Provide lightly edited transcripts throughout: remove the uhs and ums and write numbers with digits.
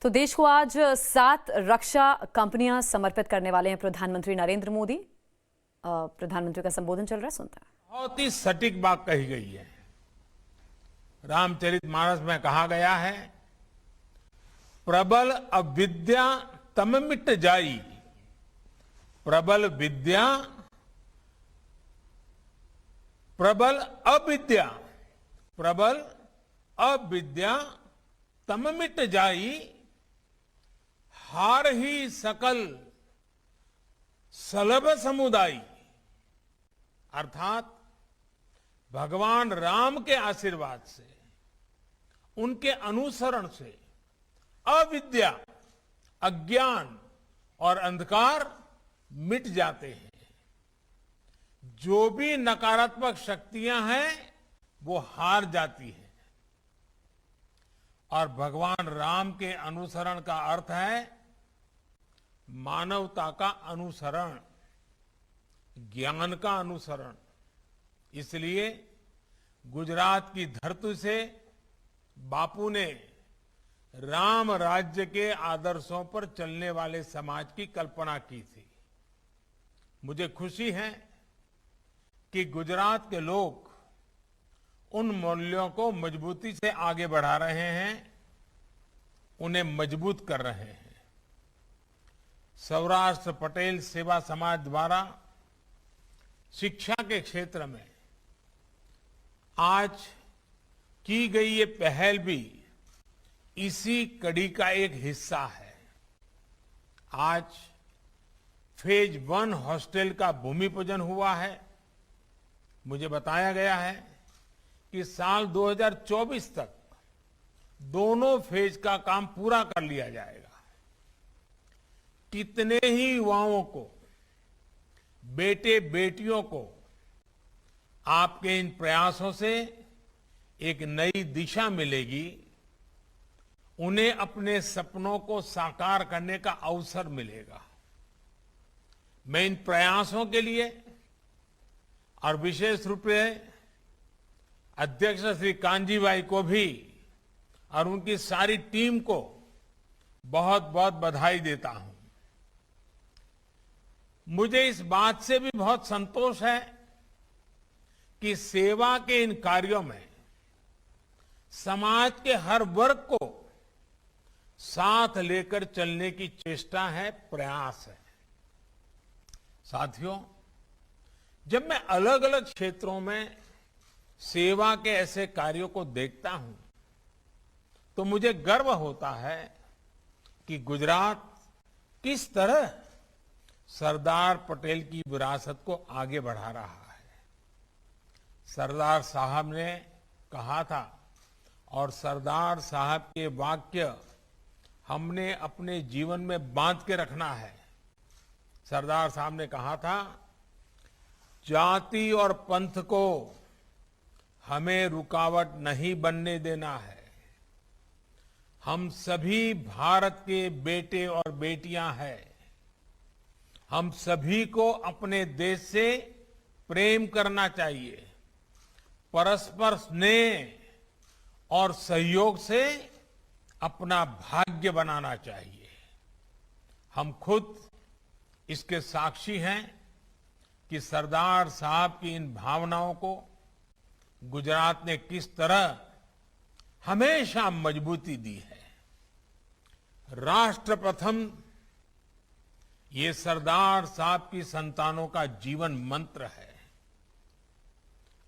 तो देश को आज 7 रक्षा कंपनियां समर्पित करने वाले हैं प्रधानमंत्री नरेंद्र मोदी। प्रधानमंत्री का संबोधन चल रहा है, सुनते हैं। बहुत ही सटीक बात कही गई है। रामचरितमानस में कहा गया है, प्रबल अविद्या तम मिट जाई, प्रबल अविद्या तम मिट जाई, हार ही सकल सलभ समुदायी। अर्थात भगवान राम के आशीर्वाद से, उनके अनुसरण से अविद्या, अज्ञान और अंधकार मिट जाते हैं। जो भी नकारात्मक शक्तियां हैं वो हार जाती हैं। और भगवान राम के अनुसरण का अर्थ है मानवता का अनुसरण, ज्ञान का अनुसरण। इसलिए गुजरात की धरती से बापू ने राम राज्य के आदर्शों पर चलने वाले समाज की कल्पना की थी। मुझे खुशी है कि गुजरात के लोग उन मूल्यों को मजबूती से आगे बढ़ा रहे हैं, उन्हें मजबूत कर रहे हैं। सौराष्ट्र पटेल सेवा समाज द्वारा शिक्षा के क्षेत्र में आज की गई ये पहल भी इसी कड़ी का एक हिस्सा है। आज फेज 1 हॉस्टल का भूमि पूजन हुआ है। मुझे बताया गया है कि साल 2024 तक दोनों फेज का काम पूरा कर लिया जाएगा। कितने ही युवाओं को, बेटे बेटियों को आपके इन प्रयासों से एक नई दिशा मिलेगी, उन्हें अपने सपनों को साकार करने का अवसर मिलेगा। मैं इन प्रयासों के लिए और विशेष रूप से अध्यक्ष श्री कांजी भाई को भी और उनकी सारी टीम को बहुत बहुत बधाई देता हूं। मुझे इस बात से भी बहुत संतोष है कि सेवा के इन कार्यों में समाज के हर वर्ग को साथ लेकर चलने की चेष्टा है, प्रयास है। साथियों, जब मैं अलग अलग क्षेत्रों में सेवा के ऐसे कार्यों को देखता हूं तो मुझे गर्व होता है कि गुजरात किस तरह सरदार पटेल की विरासत को आगे बढ़ा रहा है। सरदार साहब ने कहा था और सरदार साहब के वाक्य हमने अपने जीवन में बांध के रखना है। सरदार साहब ने कहा था, जाति और पंथ को हमें रुकावट नहीं बनने देना है। हम सभी भारत के बेटे और बेटियां हैं। हम सभी को अपने देश से प्रेम करना चाहिए। परस्पर स्नेह और सहयोग से अपना भाग्य बनाना चाहिए। हम खुद इसके साक्षी हैं कि सरदार साहब की इन भावनाओं को गुजरात ने किस तरह हमेशा मजबूती दी है। राष्ट्र प्रथम, ये सरदार साहब की संतानों का जीवन मंत्र है।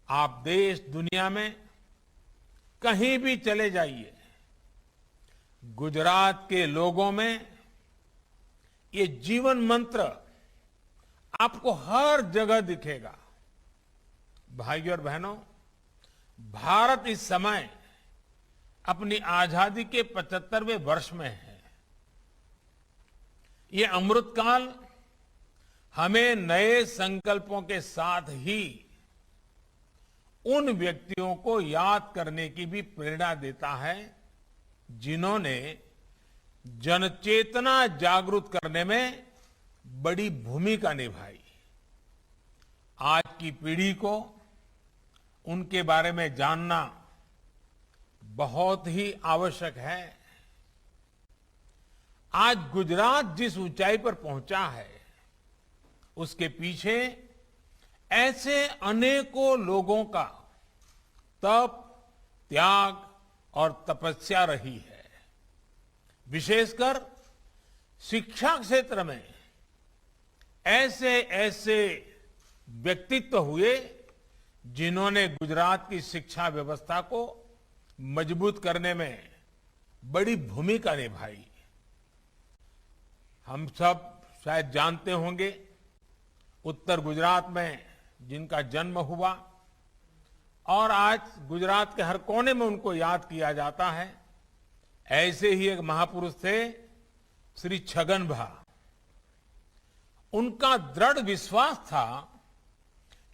आप देश दुनिया में कहीं भी चले जाइए, गुजरात के लोगों में ये जीवन मंत्र आपको हर जगह दिखेगा। भाइयों और बहनों, भारत इस समय अपनी आजादी के 75वें वर्ष में है। ये अमृतकाल हमें नए संकल्पों के साथ ही उन व्यक्तियों को याद करने की भी प्रेरणा देता है जिन्होंने जनचेतना जागृत करने में बड़ी भूमिका निभाई। आज की पीढ़ी को उनके बारे में जानना बहुत ही आवश्यक है। आज गुजरात जिस ऊंचाई पर पहुंचा है उसके पीछे ऐसे अनेकों लोगों का तप, त्याग और तपस्या रही है। विशेषकर शिक्षा क्षेत्र में ऐसे ऐसे व्यक्तित्व हुए जिन्होंने गुजरात की शिक्षा व्यवस्था को मजबूत करने में बड़ी भूमिका निभाई। हम सब शायद जानते होंगे, उत्तर गुजरात में जिनका जन्म हुआ और आज गुजरात के हर कोने में उनको याद किया जाता है, ऐसे ही एक महापुरुष थे श्री छगन भा। उनका दृढ़ विश्वास था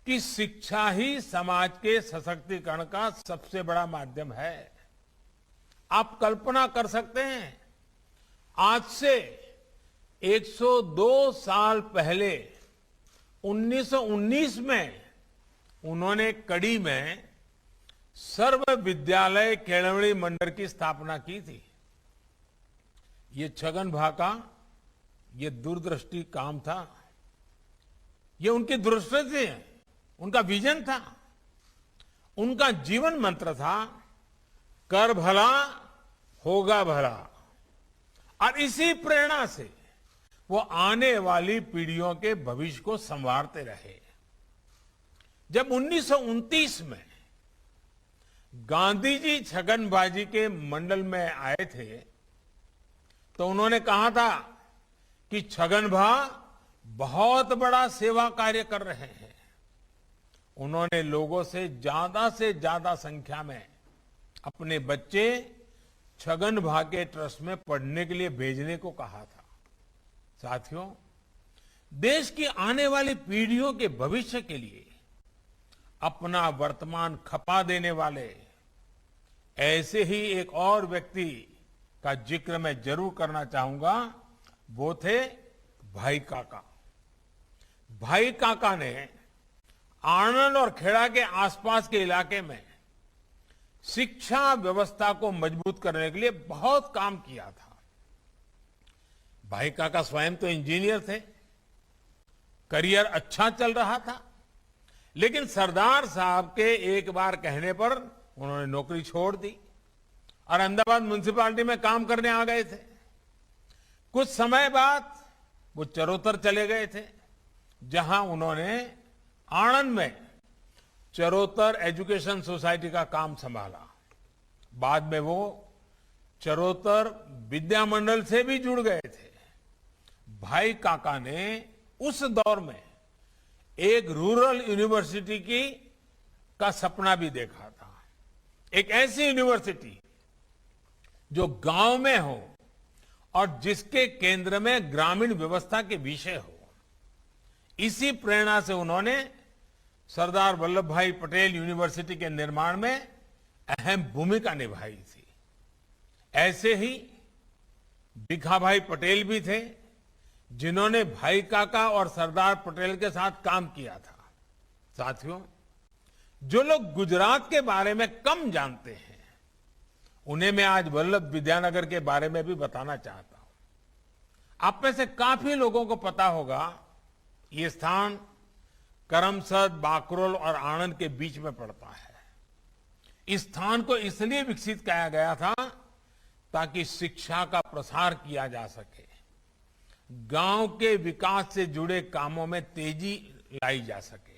कि शिक्षा ही समाज के सशक्तिकरण का सबसे बड़ा माध्यम है। आप कल्पना कर सकते हैं, आज से 102 साल पहले 1919 में उन्होंने कड़ी में सर्व विद्यालय केळवणी मंडल की स्थापना की थी। ये छगन भा का ये दूरदृष्टि काम था, ये उनकी दृष्टि थी, उनका विजन था, उनका जीवन मंत्र था, कर भला होगा भला। और इसी प्रेरणा से वो आने वाली पीढ़ियों के भविष्य को संवारते रहे। जब 1929 में गांधी जी छगन भाजी के मंडल में आए थे तो उन्होंने कहा था कि छगन भा बहुत बड़ा सेवा कार्य कर रहे हैं। उन्होंने लोगों से ज्यादा संख्या में अपने बच्चे छगन भा के ट्रस्ट में पढ़ने के लिए भेजने को कहा था। साथियों, देश की आने वाली पीढ़ियों के भविष्य के लिए अपना वर्तमान खपा देने वाले ऐसे ही एक और व्यक्ति का जिक्र मैं जरूर करना चाहूंगा, वो थे भाई काका। भाई काका ने आणंद और खेड़ा के आसपास के इलाके में शिक्षा व्यवस्था को मजबूत करने के लिए बहुत काम किया था। भाई काका स्वयं तो इंजीनियर थे, करियर अच्छा चल रहा था, लेकिन सरदार साहब के एक बार कहने पर उन्होंने नौकरी छोड़ दी और अहमदाबाद म्युनिसिपैलिटी में काम करने आ गए थे। कुछ समय बाद वो चरोतर चले गए थे, जहां उन्होंने आणंद में चरोतर एजुकेशन सोसाइटी का काम संभाला। बाद में वो चरोतर विद्या मंडल से भी जुड़ गए थे। भाई काका ने उस दौर में एक रूरल यूनिवर्सिटी का सपना भी देखा था। एक ऐसी यूनिवर्सिटी जो गांव में हो और जिसके केंद्र में ग्रामीण व्यवस्था के विषय हो। इसी प्रेरणा से उन्होंने सरदार वल्लभ भाई पटेल यूनिवर्सिटी के निर्माण में अहम भूमिका निभाई थी। ऐसे ही भिखाभाई पटेल भी थे, जिन्होंने भाई काका और सरदार पटेल के साथ काम किया था। साथियों, जो लोग गुजरात के बारे में कम जानते हैं, उन्हें मैं आज वल्लभ विद्यानगर के बारे में भी बताना चाहता हूं। आप में से काफी लोगों को पता होगा, ये स्थान करमसद, बाकरोल और आणंद के बीच में पड़ता है। इस स्थान को इसलिए विकसित किया गया था ताकि शिक्षा का प्रसार किया जा सके, गांव के विकास से जुड़े कामों में तेजी लाई जा सके।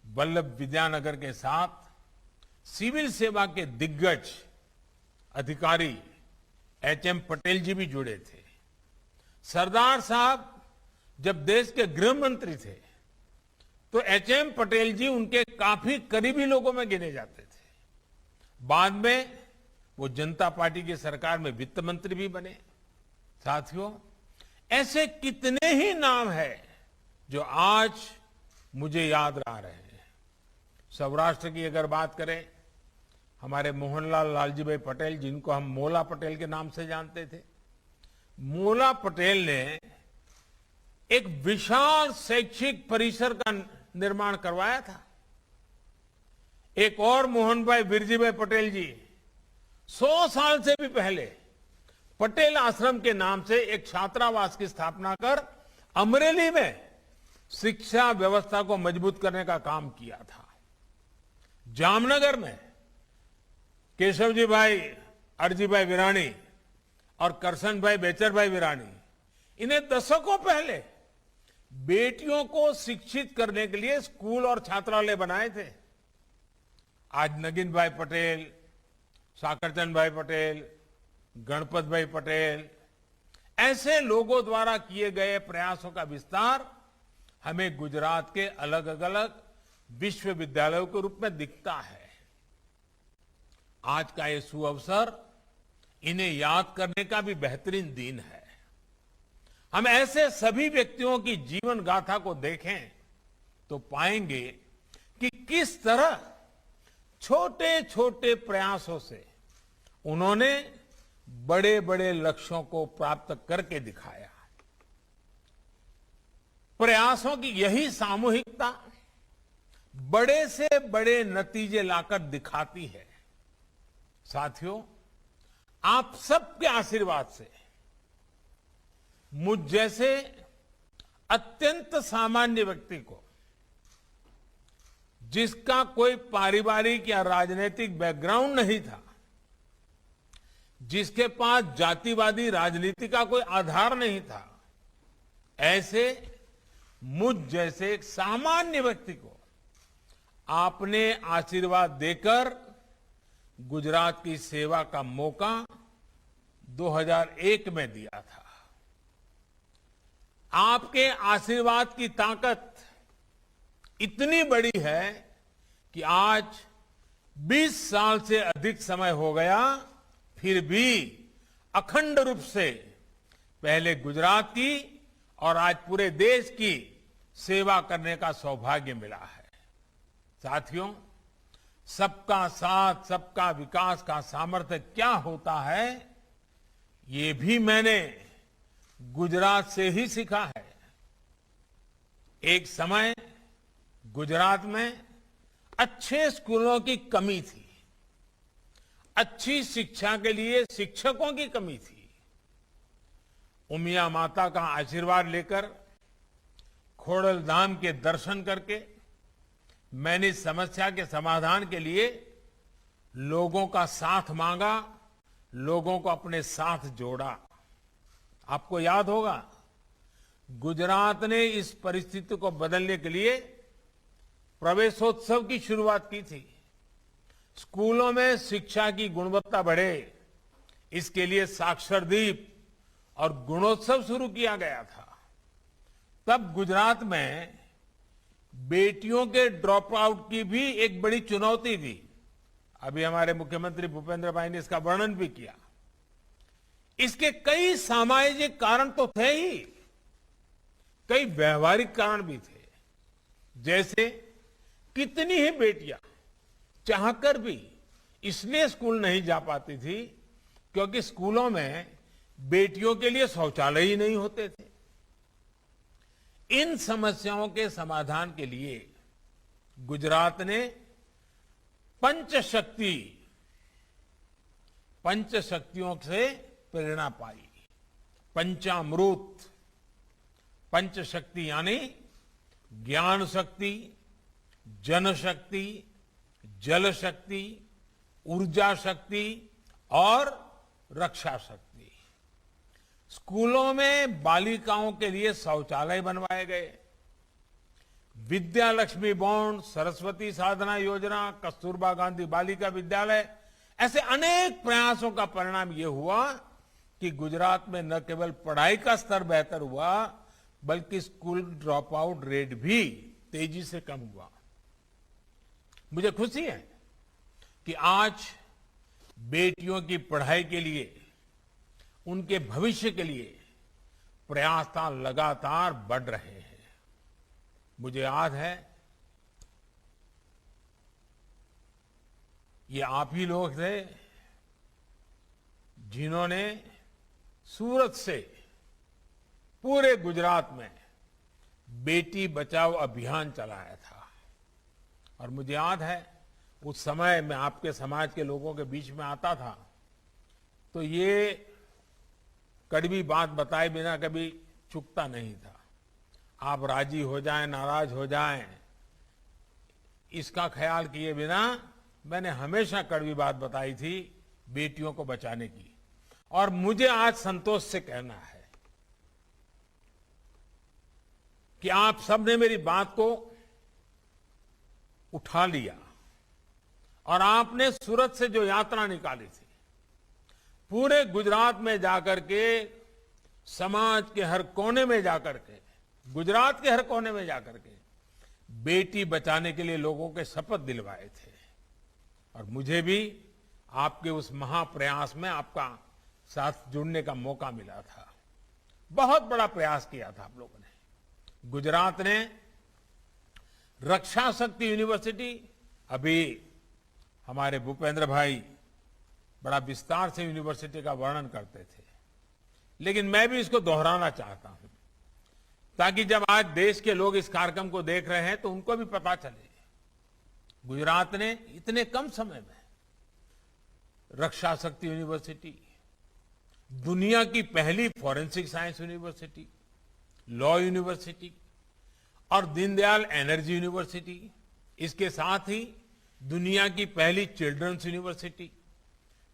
वल्लभ विद्यानगर के साथ सिविल सेवा के दिग्गज अधिकारी एचएम पटेल जी भी जुड़े थे। सरदार साहब जब देश के गृह मंत्री थे तो एचएम पटेल जी उनके काफी करीबी लोगों में गिने जाते थे। बाद में वो जनता पार्टी की सरकार में वित्त मंत्री भी बने। साथियों, ऐसे कितने ही नाम हैं जो आज मुझे याद आ रहे हैं। सौराष्ट्र की अगर बात करें, हमारे मोहनलाल लालजी भाई पटेल, जिनको हम मोला पटेल के नाम से जानते थे। मोला पटेल ने एक विशाल शैक्षिक परिसर का निर्माण करवाया था। एक और मोहन भाई बिरजी भाई पटेल जी 100 साल से भी पहले पटेल आश्रम के नाम से एक छात्रावास की स्थापना कर अमरेली में शिक्षा व्यवस्था को मजबूत करने का काम किया था। जामनगर में केशवजी भाई अरजी भाई विराणी और करसन भाई बेचर भाई विराणी, इन्हें दशकों पहले बेटियों को शिक्षित करने के लिए स्कूल और छात्रालय बनाए थे। आज नगीन भाई पटेल, साकरचंद भाई पटेल, गणपत भाई पटेल, ऐसे लोगों द्वारा किए गए प्रयासों का विस्तार हमें गुजरात के अलग अलग विश्वविद्यालयों के रूप में दिखता है। आज का ये सुअवसर इन्हें याद करने का भी बेहतरीन दिन है। हम ऐसे सभी व्यक्तियों की जीवन गाथा को देखें तो पाएंगे कि किस तरह छोटे छोटे प्रयासों से उन्होंने बड़े बड़े लक्ष्यों को प्राप्त करके दिखाया। प्रयासों की यही सामूहिकता बड़े से बड़े नतीजे लाकर दिखाती है। साथियों, आप सबके आशीर्वाद से मुझ जैसे अत्यंत सामान्य व्यक्ति को, जिसका कोई पारिवारिक या राजनीतिक बैकग्राउंड नहीं था, जिसके पास जातिवादी राजनीति का कोई आधार नहीं था, ऐसे मुझ जैसे एक सामान्य व्यक्ति को आपने आशीर्वाद देकर गुजरात की सेवा का मौका 2001 में दिया था। आपके आशीर्वाद की ताकत इतनी बड़ी है कि आज 20 साल से अधिक समय हो गया, फिर भी अखंड रूप से पहले गुजरात की और आज पूरे देश की सेवा करने का सौभाग्य मिला है। साथियों, सबका साथ सबका विकास का सामर्थ्य क्या होता है, ये भी मैंने गुजरात से ही सीखा है। एक समय गुजरात में अच्छे स्कूलों की कमी थी, अच्छी शिक्षा के लिए शिक्षकों की कमी थी। उमिया माता का आशीर्वाद लेकर, खोड़ल धाम के दर्शन करके मैंने इस समस्या के समाधान के लिए लोगों का साथ मांगा, लोगों को अपने साथ जोड़ा। आपको याद होगा, गुजरात ने इस परिस्थिति को बदलने के लिए प्रवेशोत्सव की शुरुआत की थी। स्कूलों में शिक्षा की गुणवत्ता बढ़े, इसके लिए साक्षरदीप और गुणोत्सव शुरू किया गया था। तब गुजरात में बेटियों के ड्रॉप आउट की भी एक बड़ी चुनौती थी। अभी हमारे मुख्यमंत्री भूपेंद्र भाई ने इसका वर्णन भी किया। इसके कई सामाजिक कारण तो थे ही, कई व्यवहारिक कारण भी थे। जैसे कितनी ही बेटियां चाहकर भी इसलिए स्कूल नहीं जा पाती थी क्योंकि स्कूलों में बेटियों के लिए शौचालय ही नहीं होते थे। इन समस्याओं के समाधान के लिए गुजरात ने पंचशक्तियों से प्रेरणा पाई। पंचामृत, पंचशक्ति यानी ज्ञान शक्ति, जनशक्ति, जल शक्ति, ऊर्जा शक्ति और रक्षा शक्ति। स्कूलों में बालिकाओं के लिए शौचालय बनवाए गए। विद्या लक्ष्मी बॉन्ड, सरस्वती साधना योजना, कस्तूरबा गांधी बालिका विद्यालय, ऐसे अनेक प्रयासों का परिणाम यह हुआ कि गुजरात में न केवल पढ़ाई का स्तर बेहतर हुआ, बल्कि स्कूल ड्रॉप आउट रेट भी तेजी से कम हुआ। मुझे खुशी है कि आज बेटियों की पढ़ाई के लिए, उनके भविष्य के लिए प्रयास लगातार बढ़ रहे हैं। मुझे याद है, ये आप ही लोग थे जिन्होंने सूरत से पूरे गुजरात में बेटी बचाओ अभियान चलाया था। और मुझे याद है, उस समय मैं आपके समाज के लोगों के बीच में आता था तो ये कड़वी बात बताए बिना कभी चुकता नहीं था। आप राजी हो जाएं, नाराज हो जाएं, इसका ख्याल किए बिना मैंने हमेशा कड़वी बात बताई थी बेटियों को बचाने की। और मुझे आज संतोष से कहना है कि आप सबने मेरी बात को उठा लिया और आपने सूरत से जो यात्रा निकाली थी, पूरे गुजरात में जाकर के, समाज के हर कोने में जाकर के, गुजरात के हर कोने में जाकर के बेटी बचाने के लिए लोगों के शपथ दिलवाए थे। और मुझे भी आपके उस महाप्रयास में आपका साथ जुड़ने का मौका मिला था। बहुत बड़ा प्रयास किया था आप लोगों ने। गुजरात ने रक्षा शक्ति यूनिवर्सिटी, अभी हमारे भूपेंद्र भाई बड़ा विस्तार से यूनिवर्सिटी का वर्णन करते थे, लेकिन मैं भी इसको दोहराना चाहता हूं ताकि जब आज देश के लोग इस कार्यक्रम को देख रहे हैं तो उनको भी पता चले। गुजरात ने इतने कम समय में रक्षा शक्ति यूनिवर्सिटी, दुनिया की पहली forensic science university, law university और दीनदयाल एनर्जी यूनिवर्सिटी, इसके साथ ही दुनिया की पहली children's university,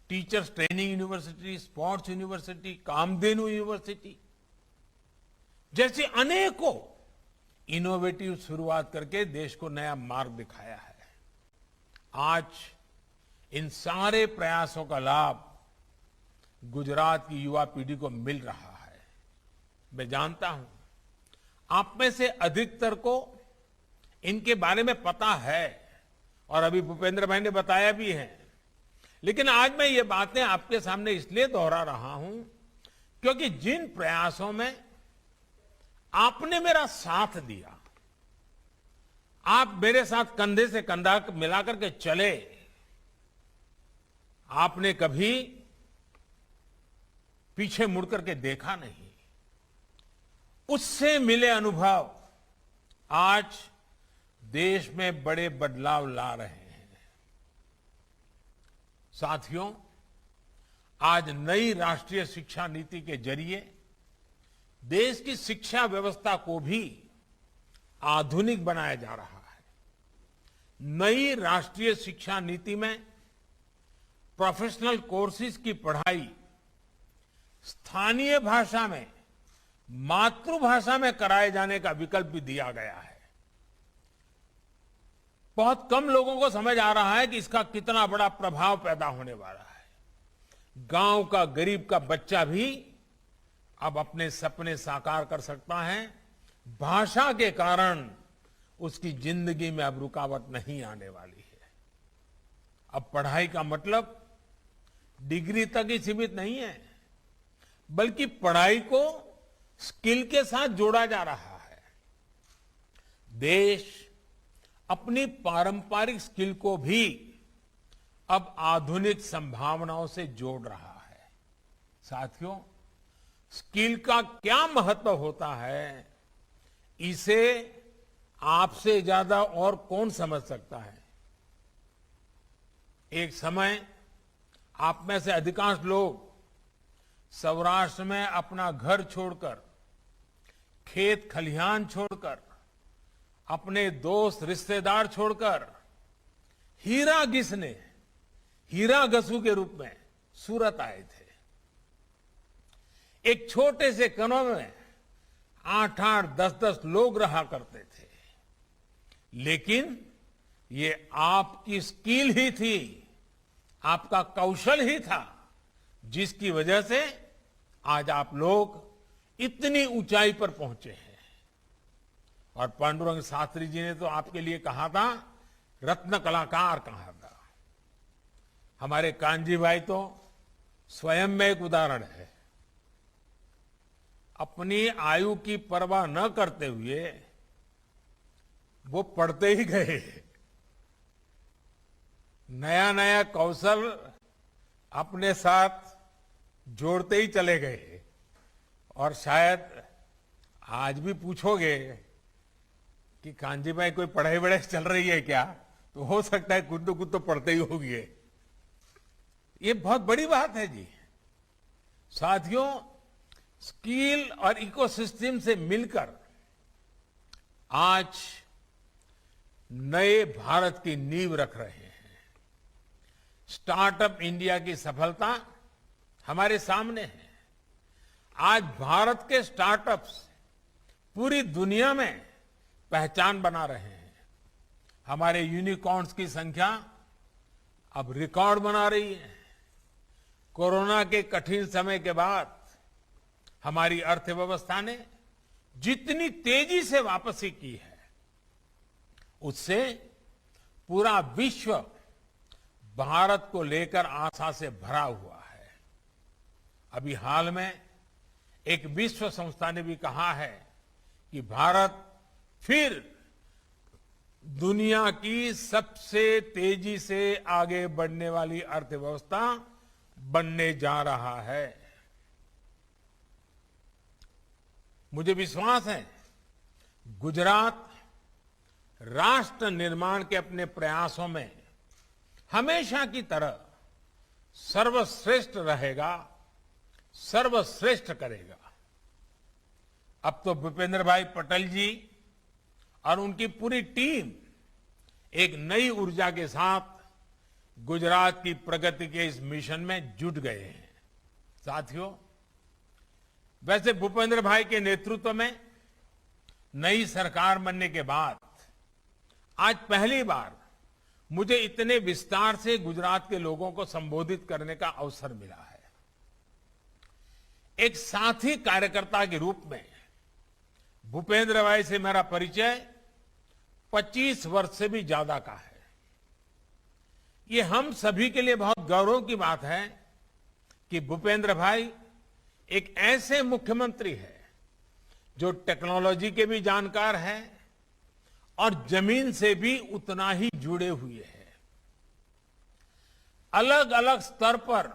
teachers training university, sports university, Kamdhenu university जैसी अनेकों इनोवेटिव शुरुआत करके देश को नया मार्ग दिखाया है। आज इन सारे प्रयासों का लाभ गुजरात की युवा पीढ़ी को मिल रहा है। मैं जानता हूं आप में से अधिकतर को इनके बारे में पता है और अभी भूपेंद्र भाई ने बताया भी है, लेकिन आज मैं ये बातें आपके सामने इसलिए दोहरा रहा हूं क्योंकि जिन प्रयासों में आपने मेरा साथ दिया, आप मेरे साथ कंधे से कंधा मिलाकर के चले, आपने कभी पीछे मुड़कर के देखा नहीं, उससे मिले अनुभव आज देश में बड़े बदलाव ला रहे हैं। साथियों, आज नई राष्ट्रीय शिक्षा नीति के जरिए देश की शिक्षा व्यवस्था को भी आधुनिक बनाया जा रहा है। नई राष्ट्रीय शिक्षा नीति में प्रोफेशनल कोर्सेज की पढ़ाई स्थानीय भाषा में, मातृभाषा में कराए जाने का विकल्प भी दिया गया है। बहुत कम लोगों को समझ आ रहा है कि इसका कितना बड़ा प्रभाव पैदा होने वाला है। गांव का गरीब का बच्चा भी अब अपने सपने साकार कर सकता है। भाषा के कारण उसकी जिंदगी में अब रुकावट नहीं आने वाली है। अब पढ़ाई का मतलब डिग्री तक ही सीमित नहीं है, बल्कि पढ़ाई को स्किल के साथ जोड़ा जा रहा है। देश अपनी पारंपरिक स्किल को भी अब आधुनिक संभावनाओं से जोड़ रहा है। साथियों, स्किल का क्या महत्व होता है, इसे आपसे ज्यादा और कौन समझ सकता है। एक समय आप में से अधिकांश लोग सौराष्ट्र में अपना घर छोड़कर, खेत खलिहान छोड़कर, अपने दोस्त रिश्तेदार छोड़कर हीरा घिसने, हीरा घसू के रूप में सूरत आए थे। एक छोटे से कमरे में 8-8, 10-10 लोग रहा करते थे, लेकिन ये आपकी स्किल ही थी, आपका कौशल ही था, जिसकी वजह से आज आप लोग इतनी ऊंचाई पर पहुंचे हैं। और पांडुरंग शास्त्री जी ने तो आपके लिए कहा था, रत्न कलाकार कहा था। हमारे कांजी भाई तो स्वयं में एक उदाहरण है। अपनी आयु की परवाह न करते हुए वो पढ़ते ही गए, नया नया कौशल अपने साथ जोड़ते ही चले गए। और शायद आज भी पूछोगे कि कांजी भाई कोई पढ़ाई वढ़ाई चल रही है क्या, तो हो सकता है कुछ तो पढ़ते ही होंगे। ये बहुत बड़ी बात है जी। साथियों, स्किल और इकोसिस्टम से मिलकर आज नए भारत की नींव रख रहे हैं। स्टार्टअप इंडिया की सफलता हमारे सामने है। आज भारत के स्टार्टअप्स पूरी दुनिया में पहचान बना रहे हैं। हमारे यूनिकॉर्न्स की संख्या अब रिकॉर्ड बना रही है। कोरोना के कठिन समय के बाद हमारी अर्थव्यवस्था ने जितनी तेजी से वापसी की है, उससे पूरा विश्व भारत को लेकर आशा से भरा हुआ है। अभी हाल में एक विश्व संस्था ने भी कहा है कि भारत फिर दुनिया की सबसे तेजी से आगे बढ़ने वाली अर्थव्यवस्था बनने जा रहा है। मुझे विश्वास है गुजरात राष्ट्र निर्माण के अपने प्रयासों में हमेशा की तरह सर्वश्रेष्ठ रहेगा, सर्वश्रेष्ठ करेगा। अब तो भूपेंद्र भाई पटेल जी और उनकी पूरी टीम एक नई ऊर्जा के साथ गुजरात की प्रगति के इस मिशन में जुट गए हैं। साथियों, वैसे भूपेंद्र भाई के नेतृत्व में नई सरकार बनने के बाद आज पहली बार मुझे इतने विस्तार से गुजरात के लोगों को संबोधित करने का अवसर मिला है। एक साथी कार्यकर्ता के रूप में भूपेंद्र भाई से मेरा परिचय 25 वर्ष से भी ज्यादा का है। ये हम सभी के लिए बहुत गौरव की बात है कि भूपेंद्र भाई एक ऐसे मुख्यमंत्री है जो टेक्नोलॉजी के भी जानकार है और जमीन से भी उतना ही जुड़े हुए हैं। अलग अलग स्तर पर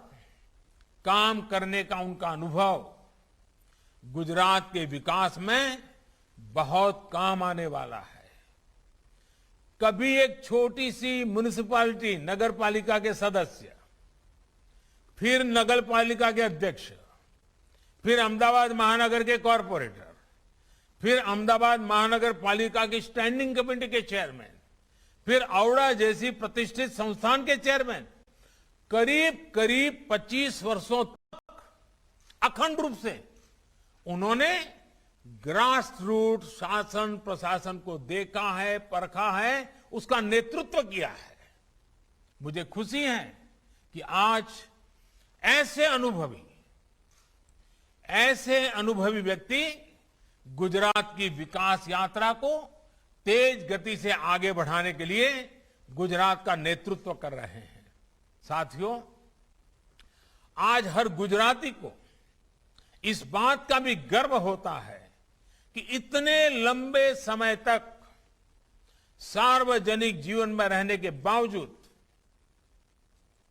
काम करने का उनका अनुभव गुजरात के विकास में बहुत काम आने वाला है। कभी एक छोटी सी म्युनिसिपैलिटी नगर पालिका के सदस्य, फिर नगर पालिका के अध्यक्ष, फिर अहमदाबाद महानगर के कॉरपोरेटर, फिर अहमदाबाद महानगर पालिका की स्टैंडिंग कमेटी के चेयरमैन, फिर औड़ा जैसी प्रतिष्ठित संस्थान के चेयरमैन, करीब करीब 25 वर्षों तक अखंड रूप से उन्होंने ग्रास रूट शासन प्रशासन को देखा है, परखा है, उसका नेतृत्व किया है। मुझे खुशी है कि आज ऐसे अनुभवी व्यक्ति गुजरात की विकास यात्रा को तेज गति से आगे बढ़ाने के लिए गुजरात का नेतृत्व कर रहे हैं। साथियों, आज हर गुजराती को इस बात का भी गर्व होता है कि इतने लंबे समय तक सार्वजनिक जीवन में रहने के बावजूद,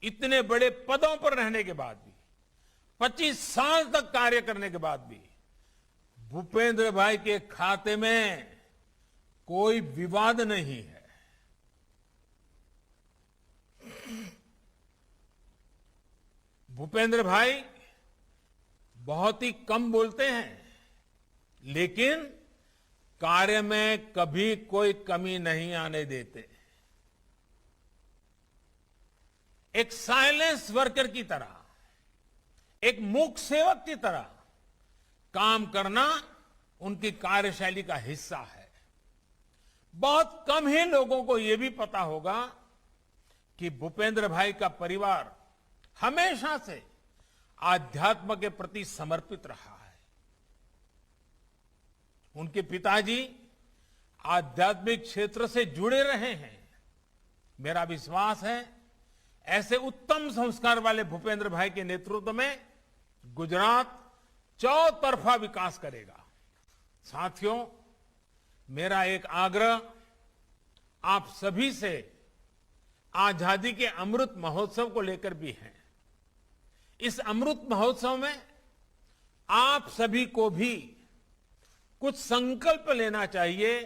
इतने बड़े पदों पर रहने के बाद भी, 25 साल तक कार्य करने के बाद भी भूपेंद्र भाई के खाते में कोई विवाद नहीं है। भूपेंद्र भाई बहुत ही कम बोलते हैं, लेकिन कार्य में कभी कोई कमी नहीं आने देते। एक साइलेंस वर्कर की तरह, एक मूक सेवक की तरह काम करना उनकी कार्यशैली का हिस्सा है। बहुत कम ही लोगों को यह भी पता होगा कि भूपेंद्र भाई का परिवार हमेशा से आध्यात्म के प्रति समर्पित रहा है। उनके पिताजी आध्यात्मिक क्षेत्र से जुड़े रहे हैं। मेरा विश्वास है ऐसे उत्तम संस्कार वाले भूपेंद्र भाई के नेतृत्व में गुजरात चौतरफा विकास करेगा। साथियों, मेरा एक आग्रह आप सभी से आजादी के अमृत महोत्सव को लेकर भी है। इस अमृत महोत्सव में आप सभी को भी कुछ संकल्प लेना चाहिए,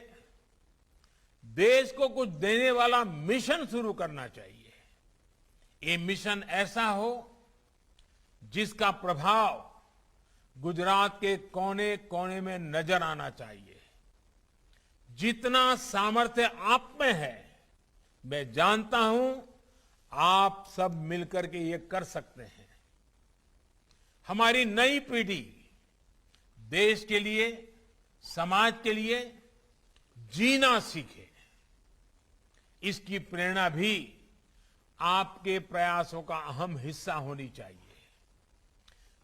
देश को कुछ देने वाला मिशन शुरू करना चाहिए। ये मिशन ऐसा हो जिसका प्रभाव गुजरात के कोने कोने में नजर आना चाहिए। जितना सामर्थ्य आप में है, मैं जानता हूं आप सब मिलकर के ये कर सकते हैं। हमारी नई पीढ़ी देश के लिए, समाज के लिए जीना सीखे, इसकी प्रेरणा भी आपके प्रयासों का अहम हिस्सा होनी चाहिए।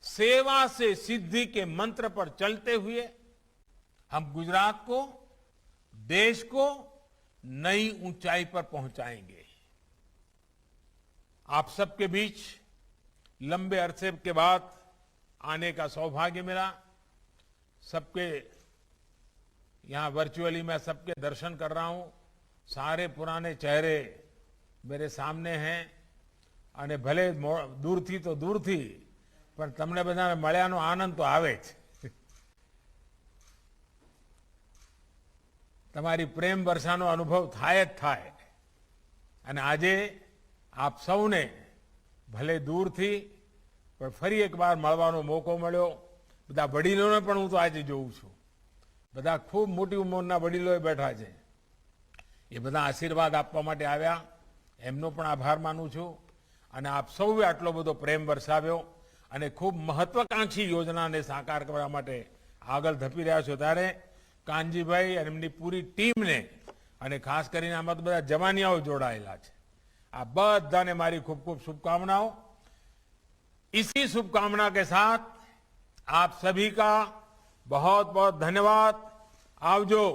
सेवा से सिद्धि के मंत्र पर चलते हुए हम गुजरात को, देश को नई ऊंचाई पर पहुंचाएंगे। आप सबके बीच लंबे अरसे के बाद आने का सौभाग्य मिला। सबके यहां वर्चुअली मैं सबके दर्शन कर रहा हूं। सारे पुराने चेहरे मेरे सामने हैं અને ભલે દૂરથી તો દૂરથી પણ તમને બધાને મળ્યાનો આનંદ તો આવે જ। તમારી પ્રેમ વર્ષાનો અનુભવ થાય જ થાય। અને આજે આપ સૌને ભલે દૂરથી પણ ફરી એકવાર મળવાનો મોકો મળ્યો। બધા વડીલોને પણ હું તો આજે જોઉં છું। બધા ખૂબ મોટી ઉંમરના વડીલોએ બેઠા છે। એ બધા આશીર્વાદ આપવા માટે આવ્યા। એમનો પણ આભાર માનું છું। અને આપ સૌએ આટલો બધો પ્રેમ વરસાવ્યો અને ખૂબ મહત્વાકાંક્ષી યોજનાને સાકાર કરવા માટે આગળ ધપી રહ્યા છો, ત્યારે કાનજીભાઈ અને એમની પૂરી ટીમને અને ખાસ કરીને આમાં તો બધા જવાનિયાઓ જોડાયેલા છે, આ બધાને મારી ખૂબ ખૂબ શુભકામનાઓ। इसी शुभकामना के साथ आप सभी का बहुत बहुत धन्यवाद। आवजो।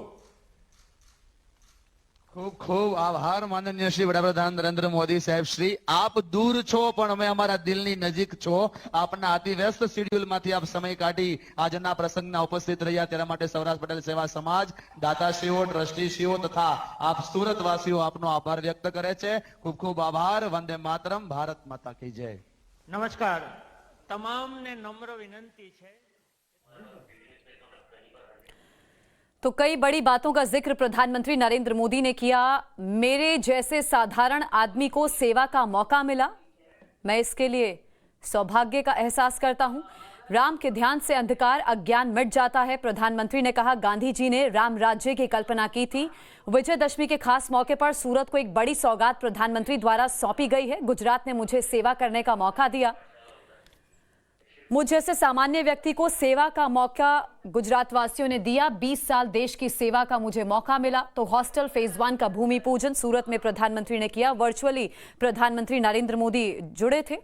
ખૂબ ખૂબ આભાર માનનીય શ્રી વડાપ્રધાન નરેન્દ્ર મોદી સાહેબ શ્રી। આપ દૂર છો પણ અમે અમારા દિલની નજીક છો। આપના અતિ વ્યસ્ત શેડ્યુલમાંથી આપ સમય કાઢી આજના પ્રસંગના ઉપસ્થિત રહ્યા, તેના માટે સૌરાષ્ટ્ર પટેલ સેવા સમાજ, દાતાશ્રીઓ, ટ્રસ્ટીશ્રીઓ તથા આપ સુરતવાસીઓ આપનો આભાર વ્યક્ત કરે છે। ખૂબ ખૂબ આભાર। વંદે માતરમ। ભારત માતા की जय। નમસ્કાર। તમામને નમ્ર વિનંતી છે। तो कई बड़ी बातों का जिक्र प्रधानमंत्री नरेंद्र मोदी ने किया। मेरे जैसे साधारण आदमी को सेवा का मौका मिला, मैं इसके लिए सौभाग्य का एहसास करता हूं। राम के ध्यान से अंधकार, अज्ञान मिट जाता है। प्रधानमंत्री ने कहा, गांधी जी ने राम राज्य की कल्पना की थी। विजयदशमी के खास मौके पर सूरत को एक बड़ी सौगात प्रधानमंत्री द्वारा सौंपी गई है। गुजरात ने मुझे सेवा करने का मौका दिया। मुझ जैसे सामान्य व्यक्ति को सेवा का मौका गुजरात वासियों ने दिया। 20 साल देश की सेवा का मुझे मौका मिला। तो हॉस्टल फेज 1 का भूमि पूजन सूरत में प्रधानमंत्री ने किया। वर्चुअली प्रधानमंत्री नरेंद्र मोदी जुड़े थे।